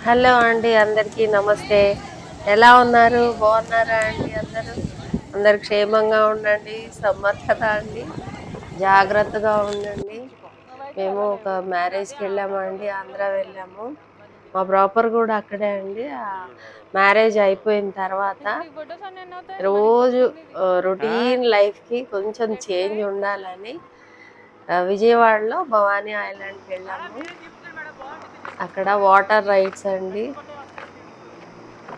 Hello అండి, అందరికీ నమస్తే. ఎలా ఉన్నారు? బాగున్నారా అండి? అందరు క్షేమంగా ఉండండి. సమ్మర్ కదా అండి, జాగ్రత్తగా ఉండండి. మేము ఒక మ్యారేజ్కి వెళ్ళాము అండి, ఆంధ్ర వెళ్ళాము. మా ప్రాపర్ కూడా అక్కడే అండి. మ్యారేజ్ అయిపోయిన తర్వాత రోజు రొటీన్ లైఫ్కి కొంచెం చేంజ్ ఉండాలని విజయవాడలో భవానీ ఐలాండ్కి వెళ్ళాము. అక్కడ వాటర్ రైడ్స్ అండి,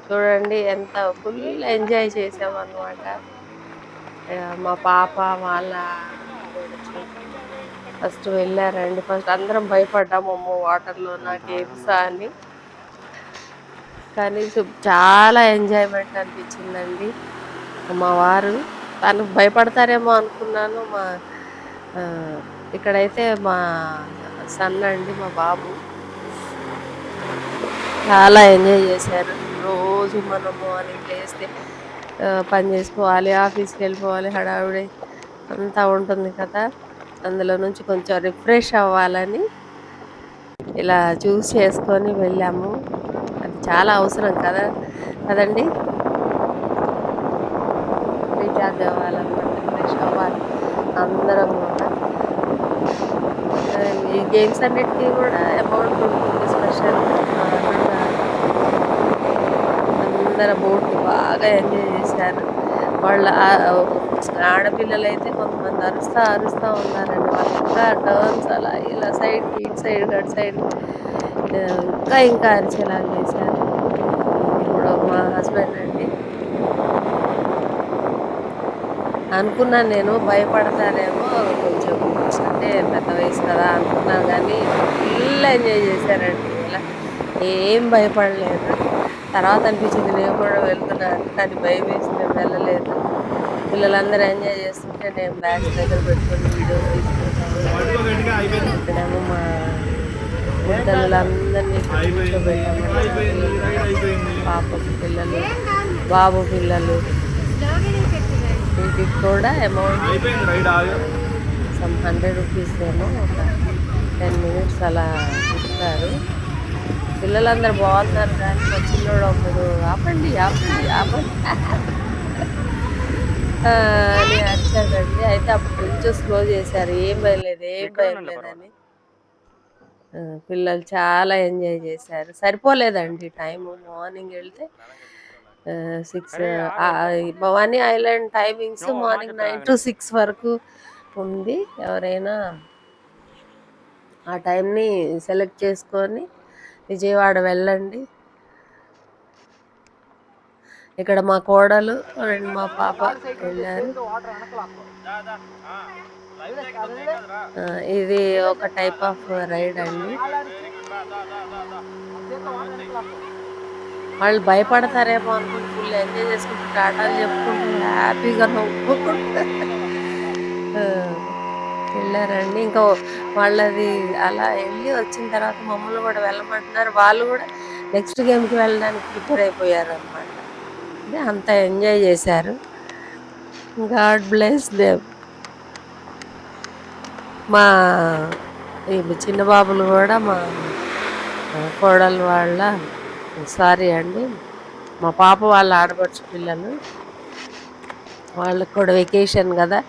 చూడండి ఎంత ఫుల్ ఎంజాయ్ చేసాం అనమాట. మా పాప వాళ్ళ ఆడపడుచు ఫస్ట్ వెళ్ళారండి. ఫస్ట్ అందరం భయపడ్డాము, అమ్మో వాటర్లో నాకు ఏదుసా అని. కానీ చాలా ఎంజాయ్మెంట్ అనిపించిందండి. మా వారు తనకు భయపడతారేమో అనుకున్నాను. ఇక్కడైతే మా సన్ అండి, మా బాబు చాలా ఎంజాయ్ చేశారు. రోజు మనం మార్నింగ్ లేస్తే పని చేసుకోవాలి, ఆఫీస్కి వెళ్ళిపోవాలి, హడావిడి అంతా ఉంటుంది కదా. అందులో నుంచి కొంచెం రిఫ్రెష్ అవ్వాలని ఇలా చూస్ చేసుకొని వెళ్ళాము. అది చాలా అవసరం కదండి. రీఛార్జ్ అవ్వాలన్నమాట, రిఫ్రెష్ అవ్వాలి అందరం కూడా. ఈ గేమ్స్ అన్నిటికీ కూడా అమౌంట్ ఉంటుంది స్పెషల్. అందరు బోట్ని బాగా ఎంజాయ్ చేశారు. వాళ్ళ ఆడపిల్లలు అయితే కొంతమంది అరుస్తా ఉన్నారండి. వాళ్ళు ఇంకా టర్న్స్ అలా ఇలా సైడ్కి, ఇటు సైడ్ అటు సైడ్ ఇంకా అరిచేలాగా చేశారు. ఇప్పుడు మా హస్బెండ్ అండి, అనుకున్నాను నేను భయపడతారేమో కొంచెం, అంటే పెద్ద వయసు కదా అనుకున్నాను, కానీ ఫుల్ ఎంజాయ్ చేశారండి. ఇలా ఏం భయపడలేదు. తర్వాత అనిపించింది నేను కూడా వెళ్తున్నాను, కానీ భయం వేసి మేము వెళ్ళలేదు. పిల్లలందరూ ఎంజాయ్ చేస్తుంటే నేను బ్యాగ్స్ దగ్గర పెట్టుకొని వీడియో తీసుకుంటాను. ఇక్కడేమో మా పిల్లలందరినీ కూర్చోబెట్టాము. పాపకు పిల్లలు, బాబు పిల్లలు, వీటికి కూడా అమౌంట్ సమ్ 100 రూపీస్ ఏమో, ఒక 10 minutes అలా ఇస్తారు. పిల్లలందరూ బాగున్నారు, కానీ మా చిన్నోడు ఒకడు ఆపండి ఆపండి ఆపండి అని అరిచాడండి. అయితే అప్పుడు కొంచెం స్లో చేశారు, ఏం భయం లేదని. పిల్లలు చాలా ఎంజాయ్ చేశారు. సరిపోలేదండి టైము. మార్నింగ్ వెళ్తే 6, Bhavani island timings morning 9 to 6 వరకు ఉంది. ఎవరైనా ఆ టైంని సెలెక్ట్ చేసుకొని విజయవాడ వెళ్ళండి. ఇక్కడ మా కోడలు అండ్ మా పాప వెళ్ళారు. ఇది ఒక టైప్ ఆఫ్ రైడ్ అండి. వాళ్ళు భయపడతారేమో అనుకుంటూ ఫుల్ ఎంజాయ్ చేసుకుంటూ టాటాలు చెప్పుకుంటూ హ్యాపీగా నవ్వుకుంటూ వెళ్ళారండి. ఇంకా వాళ్ళది అలా వెళ్ళి వచ్చిన తర్వాత మమ్మల్ని కూడా వెళ్ళమంటున్నారు. వాళ్ళు కూడా నెక్స్ట్ గేమ్కి వెళ్ళడానికి ప్రిపేర్ అయిపోయారు అనమాట. అంటే అంత ఎంజాయ్ చేశారు. God bless them. మా చిన్న బాబులు కూడా మా కోడలు వాళ్ళ, సారీ అండి, మా పాప వాళ్ళ ఆడపడుచు పిల్లలు, వాళ్ళకి కూడా వెకేషన్ కదా,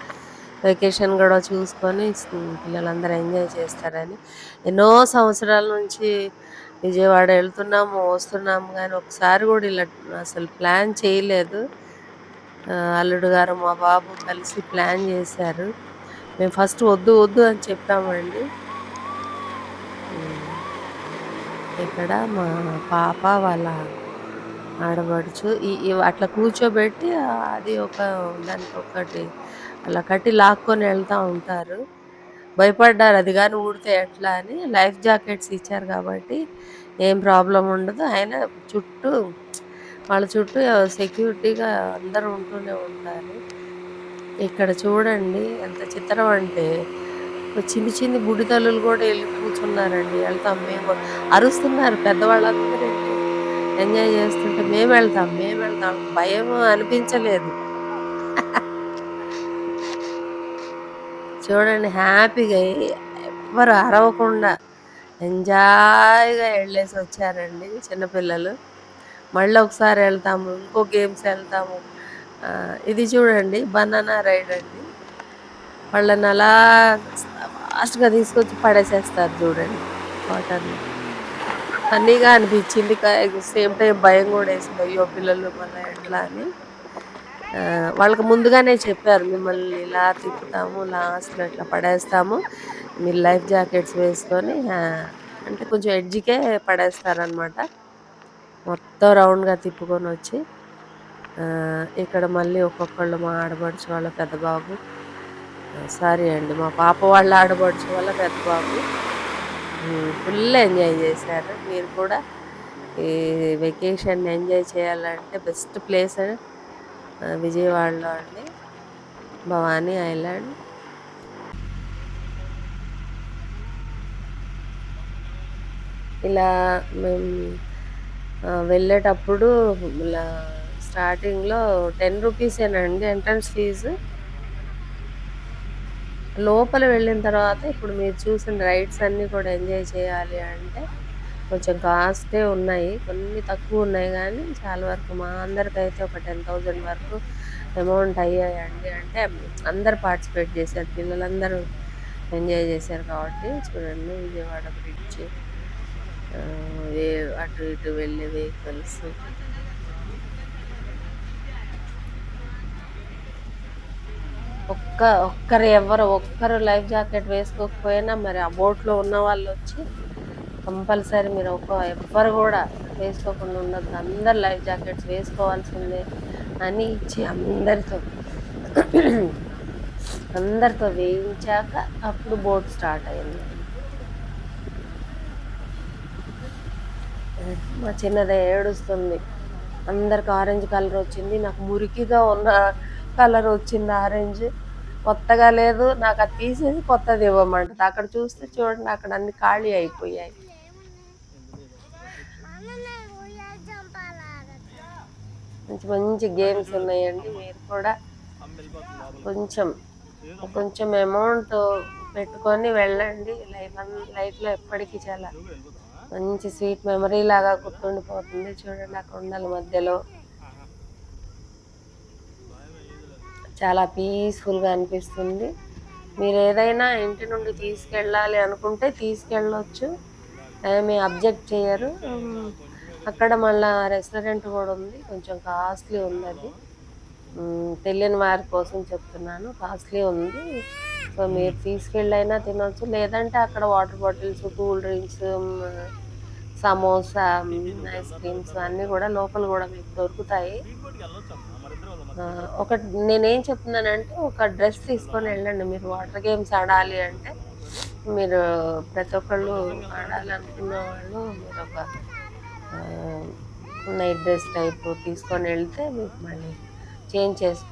వెకేషన్ కూడా చూసుకొని పిల్లలందరూ ఎంజాయ్ చేస్తారని ఎన్నో సంవత్సరాల నుంచి విజయవాడ వెళ్తున్నాము వస్తున్నాము, కానీ ఒకసారి కూడా ఇలా అసలు ప్లాన్ చేయలేదు. అల్లుడు గారు మా బాబు కలిసి ప్లాన్ చేశారు. మేము ఫస్ట్ వద్దు వద్దు అని చెప్పామండి. ఇక్కడ మా పాప వాళ్ళ ఆడపడుచు అట్లా కూర్చోబెట్టి అది దానికి ఒకటి అలా కట్టి లాక్కొని వెళ్తూ ఉంటారు. భయపడ్డారు, అది కానీ ఊడితే ఎట్లా అని. లైఫ్ జాకెట్స్ ఇచ్చారు కాబట్టి ఏం ప్రాబ్లం ఉండదు. అయినా వాళ్ళ చుట్టూ సెక్యూరిటీగా అందరూ ఉంటూనే ఉంటారు. ఇక్కడ చూడండి ఎంత చిత్రం అంటే, చిన్ని చిన్ని బుడి తల్లులు కూడా వెళ్ళి కూర్చున్నారండి. వెళ్తాం మేము, అరుస్తున్నారు పెద్దవాళ్ళందరూ ఎంజాయ్ చేస్తుంటే మేము వెళ్తాం భయం అనిపించలేదు. చూడండి హ్యాపీగా, ఎవ్వరు అరవకుండా ఎంజాయ్‌గా ఎళ్ళేసొచ్చారండి చిన్నపిల్లలు. మళ్ళొకసారి ఎళ్తాము. ఇంకో గేమ్స్ ఎళ్తాము. ఇది చూడండి బనానా రైడ్ అండి. వాళ్ళనలా ఫాస్ట్‌గా తీసుకొచ్చి పడేసేస్తారు చూడండి వాటర్‌లో. ఫన్నీగా అనిపిచ్చింది. సేమ్ టైమ్ భయం గూడా యేసింది. అయ్యో! పిల్లలు మళ్ళా ఎట్లా అని. వాళ్ళకి ముందుగానే చెప్పారు. మిమ్మల్ని ఇలా తిప్పుతాము, లాస్ట్‌లో ఇట్లా పడేస్తాము. మీరు లైఫ్ జాకెట్స్ వేసుకొని అంటే కొంచెం ఎడ్జ్‌కే పడేస్తారనమాట. మొత్తం రౌండ్‌గా తిప్పుకొనొచ్చి ఇక్కడ మళ్ళీ ఒక్కొక్కళ్ళు మా ఆడపడుచు వాళ్ళ పెద్ద బాబు సారీ అండి. మా పాప వాళ్ళ ఆడపడుచు వాళ్ళ పెద్ద బాబు ఫుల్ ఎంజాయ్ జేశారు. మీరు కూడా ఈ వెకేషన్‌ని ఎంజాయ్ చేయాలంటే బెస్ట్ ప్లేస్ విజయవాడలో అండి. భవానీ ఐలాండ్. ఇలా మేము వెళ్ళేటప్పుడు ఇలా స్టార్టింగ్‌లో రూ. 10 ఎంట్రన్స్ ఫీజు. లోపల వెళ్ళిన తర్వాత ఇప్పుడు మీరు చూసిన రైడ్స్ అన్నీ కూడా ఎంజాయ్ చేయాలి అంటే కొంచెం కాస్టే ఉన్నాయి. కొన్ని తక్కువున్నాయి గానీ, చాలా వరకు మా అందరికైతే ఒక 10,000 వరకు అమౌంట్ అయ్యాయండి. అంటే అందరూ పార్టిసిపేట్ చేశారు. పిల్లలందరూ ఎంజాయ్ చేశారు కాబట్టి చూడండి విజయవాడ బ్రిడ్జ్. వే అటు ఇటు వెళ్ళే వెహికల్స్. ఒక్కరు లైఫ్ జాకెట్ వేసుకోకపోయినా మరి ఆ బోట్‌లో ఉన్నవాళ్ళొచ్చి కంపల్సరీ మీరు ఎవ్వరు గూడా వేసుకోకుండా ఉండొద్దు. అందరూ లైఫ్ జాకెట్స్ వేసుకోవాల్సిందే అని ఇచ్చి అందరితో వేయించాక అప్పుడు బోట్ స్టార్ట్ అయింది. మా చిన్నది ఏడుస్తుంది. అందరికి ఆరెంజ్ కలర్ వచ్చింది. నాకు మురికిగా ఉన్న కలర్ వచ్చింది ఆరెంజ్. కొత్తగా లేదు. నాకు అది తీసేసి కొత్తది ఇవ్వమంటది. అక్కడ చూస్తే చూడండి అక్కడ అన్ని ఖాళీ అయిపోయాయి. మంచి మంచి గేమ్స్ ఉన్నాయండి. మీరు కూడా కొంచెం కొంచెం అమౌంట్ పెట్టుకొని వెళ్ళండి. లైఫ్‌లో ఎప్పటికీ చాలా మంచి స్వీట్ మెమరీ లాగా గుర్తుండిపోతుంది. చూడండి ఆ కొండల మధ్యలో చాలా పీస్‌ఫుల్‌గా అనిపిస్తుంది. మీరేదైనా ఇంటి నుండి తీసుకెళ్ళాలి అనుకుంటే తీసుకెళ్ళొచ్చు. ఏమి అబ్జెక్ట్ చేయరు. అక్కడ మళ్ళా రెస్టారెంట్ గూడా ఉంది. కొంచెం కాస్ట్‌లీ ఉందది. తెలియని వారి కోసం చెప్తున్నాను. కాస్ట్‌లీ ఉంది. సో, మీరు తీసుకెళ్ళైనా తినొచ్చు. లేదంటే అక్కడ water bottles, cool drinks, samosa, ice creams అన్నీ గూడా లోపల గూడా మీకు దొరుకుతాయి. ఒకటి నేనేం చెప్తున్నానంటే ఒక డ్రెస్ తీసుకొని వెళ్ళండి. మీరు వాటర్ గేమ్స్ ఆడాలి అంటే మీరు ప్రతి ఒక్కళ్ళు ఆడాలనుకున్న వాళ్ళు మీరొక నైట్ డ్రెస్ టైపు తీసుకొని వెళ్తే మీకు మళ్ళీ చేంజ్ చేసుకోవడం